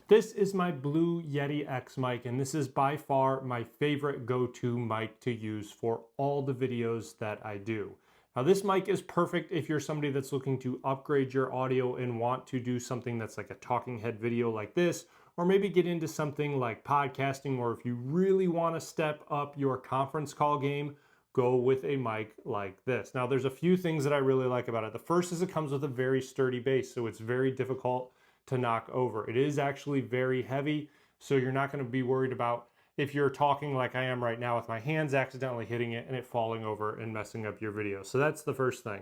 This is my Blue Yeti X mic, and this is by far my favorite go-to mic to use for all the videos that I do. Now this mic is perfect if you're somebody that's looking to upgrade your audio and want to do something that's like a talking head video like this, or maybe get into something like podcasting, or if you really want to step up your conference call game, go with a mic like this. Now there's a few things that I really like about it. The first is it comes with a very sturdy base, so it's very difficult to knock over. It is actually very heavy, so you're not going to be worried about if you're talking like I am right now with my hands accidentally hitting it and it falling over and messing up your video. So that's the first thing.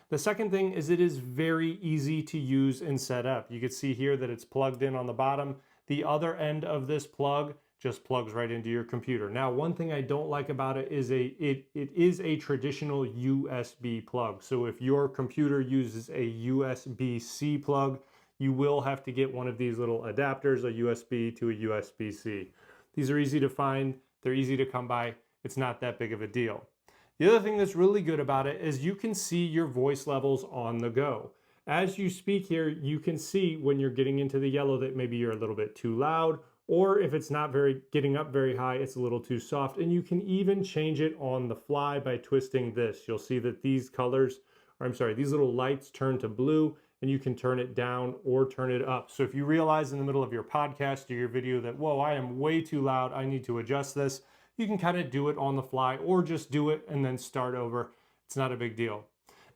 The second thing is it is very easy to use and set up. You can see here that it's plugged in on the bottom. The other end of this plug just plugs right into your computer. Now, one thing I don't like about it is it is a traditional USB plug. So if your computer uses a USB-C plug, you will have to get one of these little adapters, a USB to a USB-C. These are easy to find, they're easy to come by, it's not that big of a deal. The other thing that's really good about it is you can see your voice levels on the go. As you speak here, you can see when you're getting into the yellow that maybe you're a little bit too loud, or if it's not getting up very high, it's a little too soft, and you can even change it on the fly by twisting this. You'll see that these these little lights turn to blue, and you can turn it down or turn it up. So if you realize in the middle of your podcast or your video that, whoa, I am way too loud, I need to adjust this, you can kind of do it on the fly or just do it and then start over. It's not a big deal.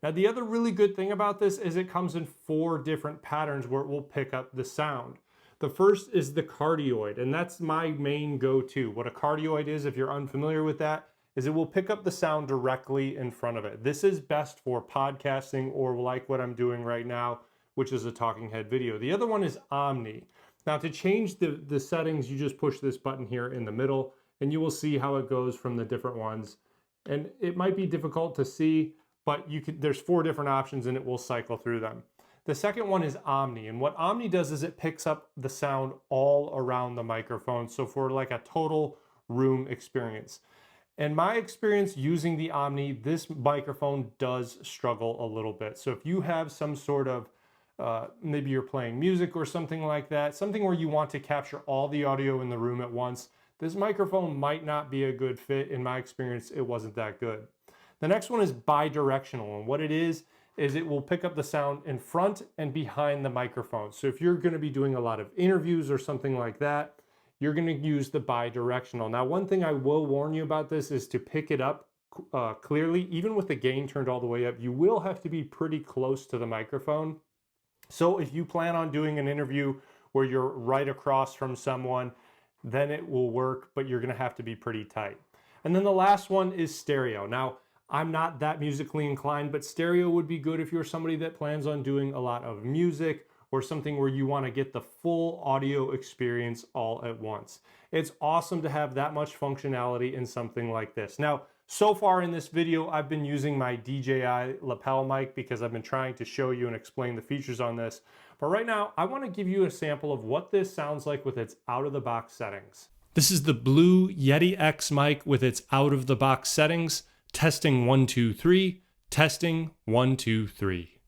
Now, the other really good thing about this is it comes in 4 different patterns where it will pick up the sound. The first is the cardioid, and that's my main go-to. What a cardioid is, if you're unfamiliar with that, is it will pick up the sound directly in front of it. This is best for podcasting or like what I'm doing right now, which is a talking head video. The other one is Omni. Now to change the settings, you just push this button here in the middle and you will see how it goes from the different ones. And it might be difficult to see, but there's 4 different options and it will cycle through them. The second one is Omni, and what Omni does is it picks up the sound all around the microphone, so for like a total room experience. In my experience using the Omni, this microphone does struggle a little bit. So if you have some sort of, maybe you're playing music or something like that, something where you want to capture all the audio in the room at once, this microphone might not be a good fit. In my experience, it wasn't that good. The next one is bidirectional, and what it is it will pick up the sound in front and behind the microphone. So if you're going to be doing a lot of interviews or something like that, you're going to use the bidirectional. Now, one thing I will warn you about this is to pick it up clearly. Even with the gain turned all the way up, you will have to be pretty close to the microphone. So if you plan on doing an interview where you're right across from someone, then it will work, but you're going to have to be pretty tight. And then the last one is stereo. Now, I'm not that musically inclined, but stereo would be good if you're somebody that plans on doing a lot of music or something where you want to get the full audio experience all at once. It's awesome to have that much functionality in something like this. Now, so far in this video, I've been using my DJI lapel mic because I've been trying to show you and explain the features on this. But right now, I want to give you a sample of what this sounds like with its out-of-the-box settings. This is the Blue Yeti X mic with its out-of-the-box settings. Testing 1, 2, 3. Testing 1, 2, 3.